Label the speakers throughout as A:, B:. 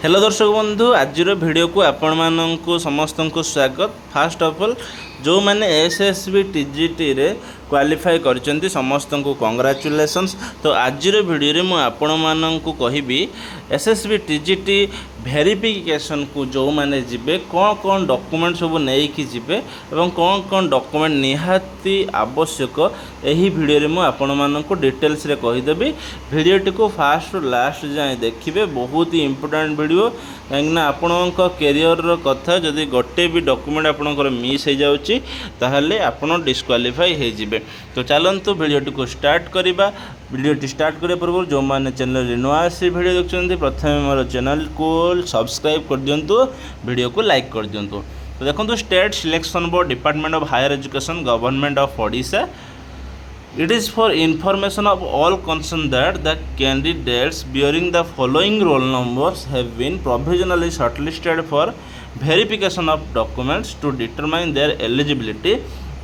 A: Hello दर्शक बंधु आज भिडियो को आपण मानक समस्त को स्वागत। फास्ट ऑफ ऑल जो मैंने एसएसबी टीजीटी रे क्वालिफाई करचंती समस्त को कंग्राचुलेशंस। तो आज भिडियो रे मु आपण मानक कहबी एसएसबी टीजीटी वेरिफिकेशन को जो मैंने जिबे कौन कौन डॉक्यूमेंट सब नहीं कि जिबे एवं कौन कौन डॉक्यूमेंट निहाती आवश्यक यही भिडियो रे मु आपण मानक डिटेल्स रे कहिदेबी। भिडियो टी को फास्ट लास्ट जाए देखिए, बहुत ही इंपोर्टेंट वीडियो कहीं आपण कैरियर कथा जदि गोटे भी डॉक्यूमेंट आपणकर मिस हो जाउची ताहले आपण डिस्क्वालीफाई हो जिबे। तो चलतु भिडियोटी को स्टार्ट करवा। भिडियोटी स्टार्ट करने पूर्व जो मैंने चैनल नुआ आसी भिडियो देखते प्रथम मोर चैनल को सब्सक्राइब कर दिंतु, वीडियो को लाइक कर दिंतु। तो देखो state selection board department of higher education government of Odisha. It is for information of all concerned that the candidates bearing the following roll numbers have been provisionally shortlisted for verification of documents to determine their eligibility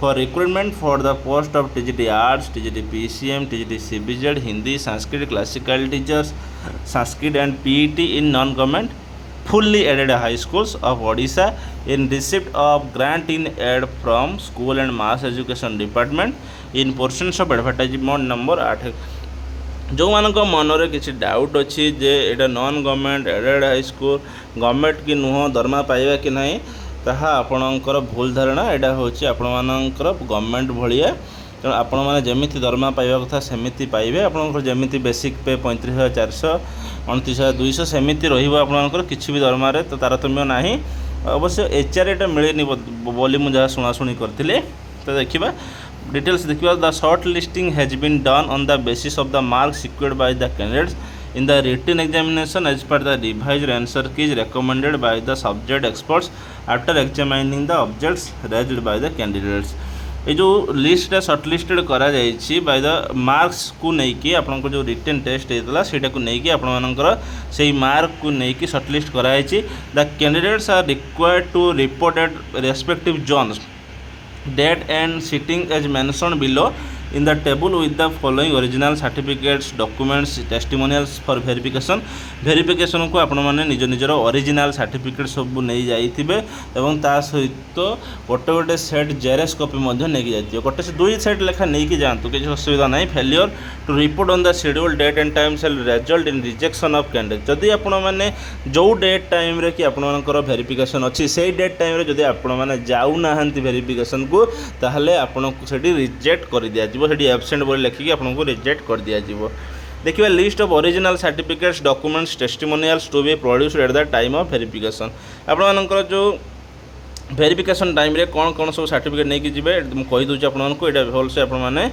A: for recruitment for the post of TGT Arts, TGT PCM, TGT CBZ, Hindi, Sanskrit, Classical Teachers, Sanskrit and PET in non-government fully aided high schools of Odisha in receipt of grant in aid from School and Mass Education Department in portions of advertisement number 8। जो मानक मनरे किसी doubt अच्छी जे एटा non government aided high school government की नुह दरमा पाइबा कि नहीं ताहा आपणकर भूल धारणा। एटा होची आपणमानकर गवर्नमेंट भलिया, तेणु आपण मैंने जमीती दरमा पाइबा कथा सेमिति पाइबे। आपणकर जमीती बेसिक पे 35,400 29,200 सेमिति रहिबो आपणकर किछि भी दरमा रे तो तारतम्य नाही। अवश्य एचआर एटा मिलेनी बोली मु जहाँ शुणाशुणी करथिले। तो देखिबा डिटेल्स देखिबा। The short listing has been done on the basis of the marks secured by the candidates in the written examination as per the revised answer keys recommended by the subject experts after examining the objects raised by the candidates। ये जो list shirt listed करा जाइछि by the marks को नेकी आपनको जो written test होता सेटा को नेकी आपनकर से मार्क को नेकी सर्ट लिस्ट करा जाइछि। The candidates are required to report at respective zones date and sitting as mentioned below in the table with the following original certificates documents testimonials for verification। verification को आपण माने निज निजर original certificate सब नहीं जाइथिबे एवं ता सहित गोटे गोटे सेट जेरेक्स कॉपी मध्ये नेकी जाइथिबे। गोटे से दुई सेट लेखा नेकी जानतु, किछि असुविधा नहीं। Failure to report on the schedule date and time shall result in rejection of candidate. जदि आपण माने जो डेट टाइम रे कि आपण मानकर वेरिफिकेशन अछि से डेट टाइम रे जदि आपण माने जाउ नाहंती वेरिफिकेशन को ताहले आपण को सेठी रिजेक्ट कर दिया सेठी एब्सेंट बोली लिखिकी आपको रिजेक्ट कर दिया। देखिए list of original certificates documents testimonials to be produced at the time of verification. आपनकर जो वेरिफिकेशन टाइम रे कौन कौन सब सर्टिफिकेट नहीं कि जिबे मैं कहि दूची आपनको एटा भल से आपण माने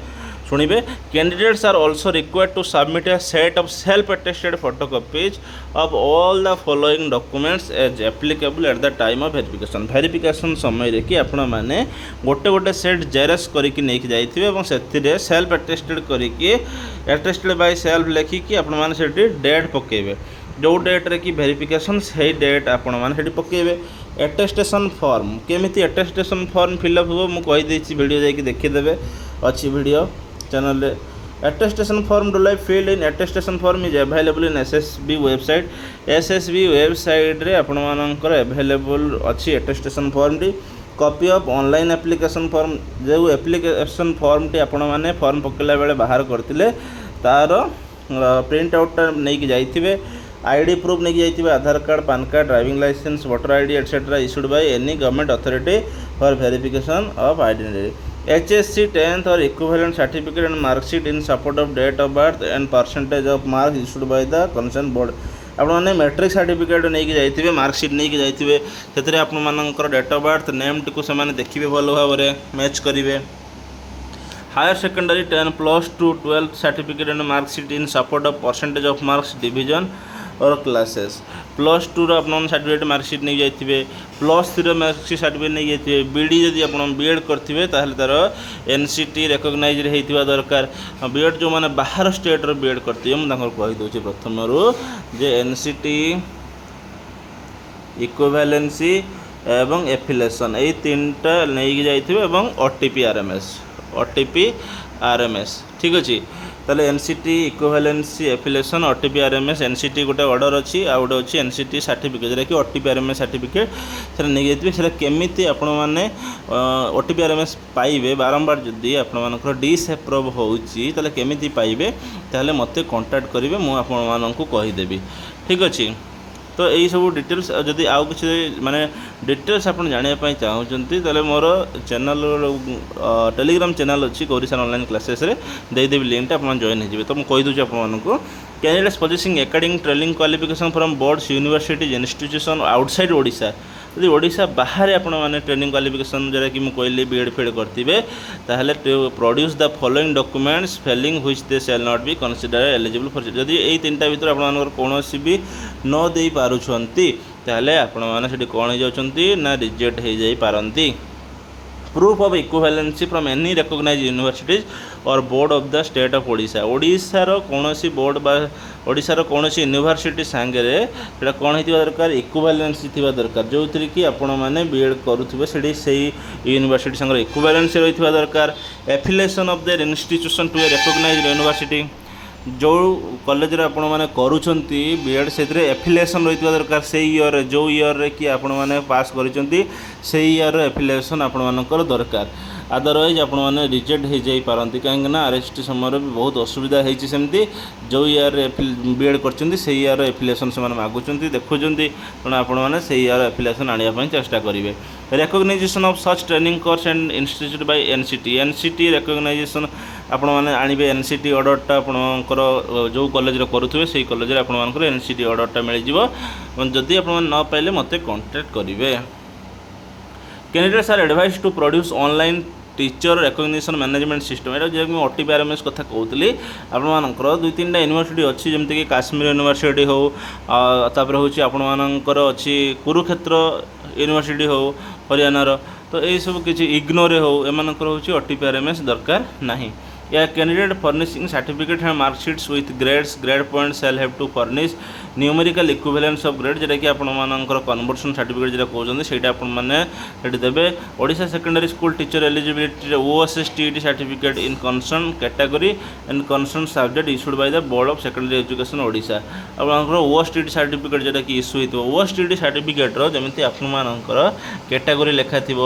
A: शुणिबे। Candidates are also required to submit a set of self attested photocopies of all the following documents as applicable at the time of verification. Verification समय रे कि आपण माने गोटे गोटे सेट जेरेक्स करिकि नेकि जाइथिबे एवं सेथिरे सेल्फ अटेस्टेड करिकि अटेस्टेड बाय सेल्फ लेखिकि आपण माने सेठी डेट पकेबे। जो डेट रे कि वेरिफिकेशन से डेट आपण माने सेठी पकेबे। अटेस्टेशन फॉर्म केमिति अटेस्टेशन फॉर्म फिलअप हो मु कहि देछि, वीडियो जाई कि देखि देबे अछि video channel. Attestation form do like filled in attestation form is available in SSB website. SSB website रे आपण मानकर अवेलेबल अछि attestation form T. Copy of online application form जो एप्लिकेशन फॉर्म टी आपण माने फॉर्म पकेला बेले बाहर करथिले तार प्रिंट आउट नै कि जाइथिबे। आईडी प्रूफ नहीं जाइए Aadhaar card PAN card driving licence voter ID etcetera issued by any government authority for verification of identity. HSC 10th और equivalent certificate and mark sheet in support of date of birth and percentage of marks issued by the concerned board। आपने matric certificate नहीं कि जाइए marksheet नहीं कि जाइए से आपंकर डेट ऑफ बर्थ नेम टी को से देखिए भल भाव में मैच करेंगे। Higher secondary 10 +2 12 certificate and marksheet in support of percentage of marks division और क्लासेस। +2 आपन सर्टिफिकेट मार्कशीट नहीं जाइए, +3 मार्कशीट सर्टिफिकेट नहीं जाइए। बीडी जदि आप बीएड करेंगे तार एनसीटी रेकग्नाइज होता दरकार। बीएड जो मैंने बाहर स्टेट बीएड करते मुझे कहीदे प्रथम जे एनसीटी इक्विवेलेंसी एवं एफिलेशन यही 3टा नहीं जाइए ओटीपी आरएमएस ठीक अच्छे। ताले NCT equivalency affiliation OTP RMS NCT गोटे ऑर्डर अच्छी आ गोटे अच्छी एनसीटी सर्टिफिकेट जोटा कि ओटीपी आरएमएस सर्टिफिकेट से नहीं जाइए से केमी आपण मैंने ओटीपी आरएमएस पाइबे बारंबार जदि आपर डिसएप्रूव होची ताले केमी पाइबे ताले मते कांटेक्ट करेंगे मुझे आपको कहीदेवी ठीक अच्छे। तो यही सब डिटेल्स जदि आउ किसी माने डिटेल्स आप जानापी चाहते तेल मोर चैनल टेलीग्राम चैनल अच्छी गौरी सर ऑनलाइन क्लासेस देदेवी लिंक आप जॉइन हो तो मुझे कहीदे आपको candidates possessing academic training qualification from boards universities institution outside Odisha यदि ओडिशा बाहर आपने ट्रेनिंग क्वालिफिकेशन जोटा कि कहली बीएड फीड करेंगे ताहले produce the following documents failing which they shall not be consider eligible for जदि यही तीनटा भितर आप कौन भी न दे पारुछंती ताहले आपण माने कौन हो जाउछंती ना रिजेक्ट हो जाई पारंती। Proof of equivalency from any recognized universities और board of the state of Odisha ओडिशार कौन बोर्ड बा ओडिशार कौन यूनिवर्सिटी सांगे कौन हो दरकार इक्विवेलेंसी थी दरकार जो थी कि आपण मैंने बीएड करुवे से यूनिवर्सिटी संगे इक्विवेलेंसी रही दरकार affiliation of their institution to a recognized university जो कॉलेज आपण मैंने करुँच बीएड से एफिलिएशन रही दरकार से ईयर जो ईयर कि आपण मैंने पास कर ईयर एफिलिएशन आपण मानकर दरकार अदरवाइज आपण मैंने रिजेक्ट हो जाई पारंती कहीं आरएसटी समय भी बहुत असुविधा होती सेमती जो ईयर बीएड कर ईयर एफिलिएशन से मागुंट देखुं तेणु आपण मैंने से ईयर एफिलिएशन आने चेष्टा करेंगे। Recognization of such training course and institute by NCT recognization आपण मैंने आणवे एनसीटी ऑर्डरटा आपणकर जो कॉलेज करुवे से कॉलेज आपर एनसीटी ऑर्डरटा मिल जदि आप न पाइले मत कांटेक्ट करेंगे। Candidates are advise to produce online teacher recognition management system यहाँ जो ओटीपी आरएमएस कथा कहती आपर दुई तीन यूनिवर्सिटी अच्छी जमीक काश्मीर यूनिवर्सिटी हो तापर हूँ आपर अच्छी कुरुक्षेत्र यूनिवर्सिटी हो हरियाणार तो यही सब किसी इग्नोरे हो एमनकर हूँ ओटीपी आरएमएस दरकार नहीं। या candidate furnishing certificate and marksheets with grades grade point shall have to furnish numerical equivalence of grade जोटा कि आपर कन्वर्सन सर्टिफिकेट जो कहते हैं आपने देवे Odisha secondary school teacher eligibility OSS TET certificate in concern category and concern subject issued by the board of secondary education Odisha आपंकर OS TET certificate जोटा कि इश्यू हो ओएस टीईटी सर्टिफिकेट जमी आपर कैटेगरी लेखा थी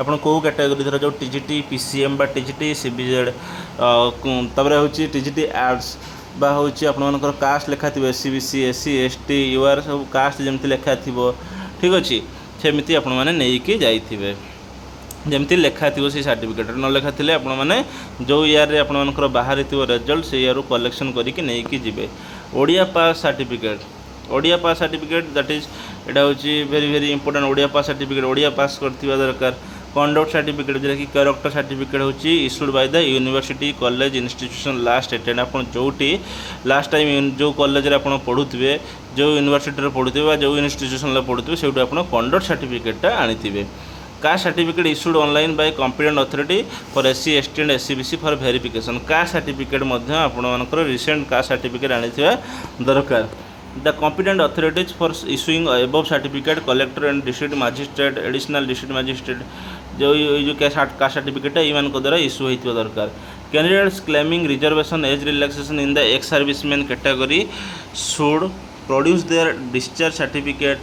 A: आप कौ कैटेगरी धर जो टीजीटी पीसीएम टीजीटी सीबीजेड तापर हूँ टीजीटी आर्ट्स बा हूँ आपर कास्ट लेखा थी एससीबीसी एससी एसटी यूआर सब कास्ट जमी लेखा थी ठीक अच्छे सेमती आपण मैंने नहीं जाइए जमी लेखा थी से सर्टिफिकेट न लेखा थे आपने जो ईयर आपर बाहर रिजल्ट से ईयर कलेक्शन करके नहीं जी Odia pass certificate Odia pass certificate that is यहाँ हूँ very very important Odia pass certificate Odia pass करथिबा दरकार। कंडक्ट सर्टिफिकेट जोटा कि कैरेक्टर सर्टिफिकेट हूँ issued by the university college institution last attended आप जोटी लास्ट टाइम जो कॉलेज आप पढ़ुवे जो यूनिवर्सिटी पढ़ुवे जो इंस्टीट्यूशन पढ़ुवे से आप कंडक्ट सर्टिफिकेटा आनी caste certificate issued online bye competent authority for SC ST and SCBC for verification caste certificate आपण रिसेंट कास्ट सर्टिफिकेट आनी दरकार। The competent authorities for issuing above certificate collector and district magistrate additional district magistrate जो caste certificate इन द्वारा issue होता दरकार। Candidates claiming reservation age relaxation in the ex serviceman category should produce their discharge certificate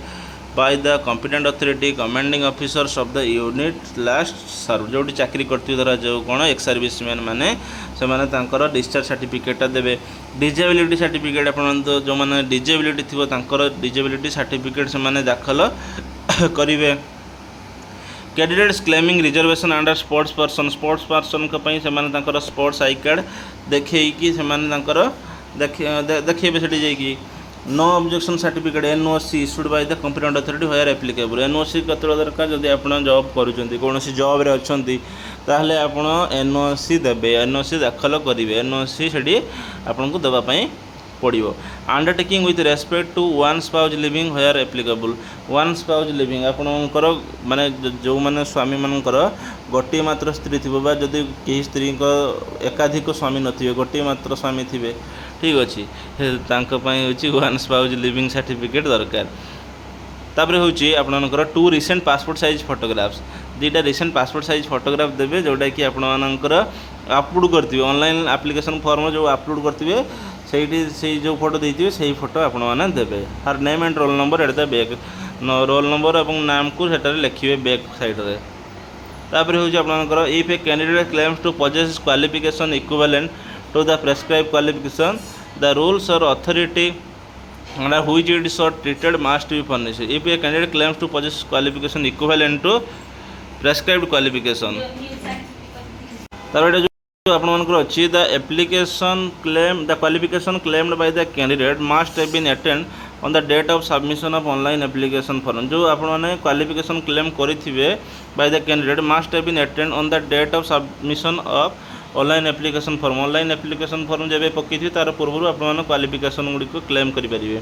A: by the competent authority commanding officers of the unit last serve जो चाकरी करती धरा जो कौन एक्स सर्विसमैन माने से माने डिस्चार्ज सर्टिफिकेटा देवे। डिजेबिलिटी सर्टिफिकेट आप जो मैंने डिजेबिलिटी थी डिजेबिलिटी सर्टिफिकेट से माने दाखल करेंगे। Candidates claiming reservation under sports person से स्पोर्ट्स आई कार्ड देखी से देखिए से no objection certificate NOC issued by the competent authority where applicable NOC कत दरकार जब आप जॉब करुँच कौन जॉब रे अच्छा ताहले आपण एनओसी देवे एनओसी दाखल करेंगे एनओसी से आपन को देवाई पड़ो। Undertaking with respect to one spouse living where applicable one spouse living आपणकर माने जो माने स्वामी मानकर गोटे मात्र स्त्री थी जदि कहीं स्त्री एकाधिक स्वामी नथिबे गोटे मात्र स्वामी थे ठीक अच्छे हूँ वन स्पाउज लिविंग सर्टिफिकेट दरकार। तापर हूँ आपंकर 2 रिसेंट पासपोर्ट साइज फोटोग्राफ्स दुईटा रिसेंट पासपोर्ट साइज फोटोग्राफ देवे जोटा कि आपंकर अपलोड करते ऑनलाइन एप्लिकेशन फॉर्म जो अपलोड करते से जो फोटो देते से फोटो आपने देवे her name and roll number at the back roll number और नाम को लिखिए बैक साइड्रे तापर हूँ आपंकर if a candidate claims to possess qualification equivalent to the prescribe qualification the rules और authority under which it is treated must be furnished. If a candidate claims to possess qualification equivalent to prescribed qualification, तार जो आपनकर अच्छी the application claim the qualification claimed by the candidate must have been attend on the date of submission of online application form जो आपने qualification claim करेंगे by the candidate must have been attend on the date of submission of online application form जब पकई तार पूर्व आप qualification गुड़िक claim करेंगे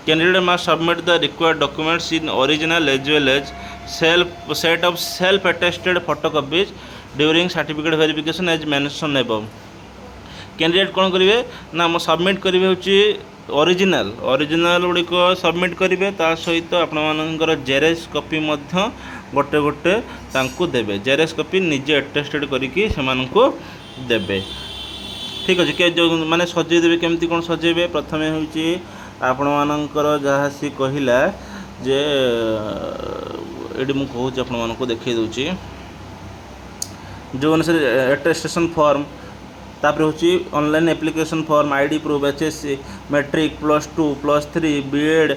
A: candidate must submit the required documents in original as well as set of self attested photocopies during certificate verification as mention above candidate कौन करेंगे ना सबमिट करेंगे हूँ ओरिजिनल गुड़िक सबमिट करेंगे ता सहित आपर जेरेक्स कॉपी गोटे गोटे देवे जेरेक्स कॉपी निजे अटेस्टेड करके देवे ठीक अच्छे कि जो मैंने सजेदेवे केमती कौन सजेबे प्रथम हूँ आपण मानकर जहाँ सी कहला जे ये मुझे कहूँ आपण मानक देखी दूची जो अनुसार अटेस्टेशन फॉर्म तापर हूँ online application form ID proof HSC matric +2 +3 B Ed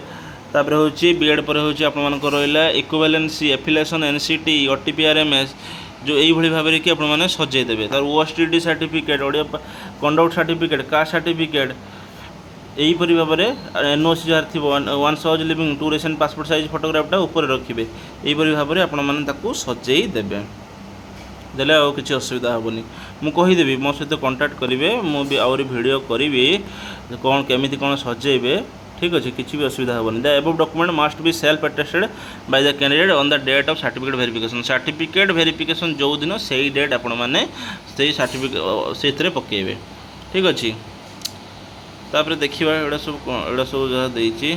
A: तापर हूँ बीएड पर हूँ आपर रहा इक्विवेलेंसी एफिलिएशन एनसीटी ओटीपीआरएमएस जो यही भाव कि आपने सजेदेवे तार OSTD certificate Odia conduct certificate caste certificate यहीपरी भाव में एनओसी जहाँ थी वन सज लिविंग 2 रिसेंट पासपोर्ट साइज फोटोग्राफटा ऊपर रखिए यहीपरी भाव में आपको सजेई देवे देले आउ किसी असुविधा हेनी मुझे कहीदेवी मो सहित कंटाक्ट करेंगे मुझे आउरी वीडियो करी कौन केमी कौन सजेबे ठीक अच्छे किसी भी असुविधा हेनी the above document must be self attested by the candidate on the date of certificate verification जो दिन से डेट आपण मैंने सर्टिफिकेट से पकेबे ठीक अच्छे तापर देखा एड़ा सब जहाँ देती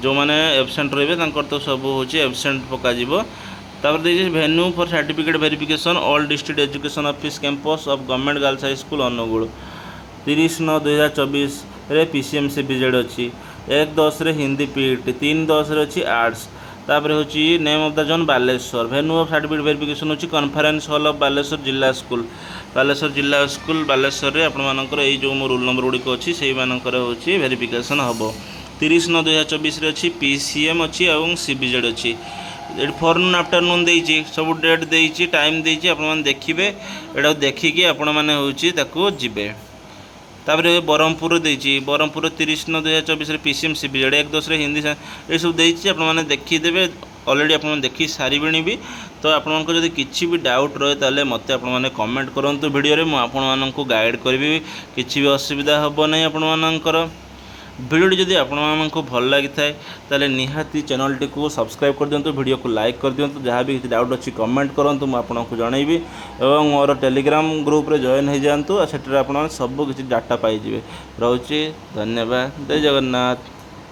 A: जो मैंने एबसेंट रही तो सब हूँ एबसेंट पकाजिब तापर देखिए venue for certificate verification all district education office campus of government girls high school Angul 30/9/2024 रे पीसीएमसी विजेड अच्छी 1/10 रे हिंदी पीईटी 3/10 रे अच्छी आर्ट्स तापर हूँ name of the zone Baleshwar venue of certificate verification हूँ कॉन्फ्रेंस हॉल ऑफ बालेश्वर जिला स्कूल बालेश्वर आपर ये जो मो रोल नंबर गुड़िक अच्छी से हूँ वेरिफिकेशन हम 30/9/2024 रे अच्छी पीसीएम अच्छी और सीबीजेड अच्छी ये फॉरनून आफ्टरनून देती सब डेट देती टाइम देती आप देखिए यहाँ देखिकी आपण मैंने हूँ जी तापर ब्रह्मपुर देती ब्रह्मपुर 30/9/2024 पीसीएम सीबीजेड 1/10 हिंदी ये सब देती आपने देखीदेवे अलरेडी आप देखी सारे भी तो आपको जब किसी भी डाउट रहे ताले मत आपने कमेंट करूँ वीडियो में आपको गाइड करी किसी भी असुविधा हम ना आपर वीडियो जदि आपको भल लगी था निहाती चैनल टी को सब्सक्राइब कर दिंतु वीडियो को लाइक कर दिंतु जहाँ भी किसी डाउट अच्छी कमेंट करूँ मुझे आपको जनइबी और मोर टेलीग्राम ग्रुप रे जॉइन हो जातु से आप सब किसी डाटा पाइबे रोचे धन्यवाद जय जगन्नाथ।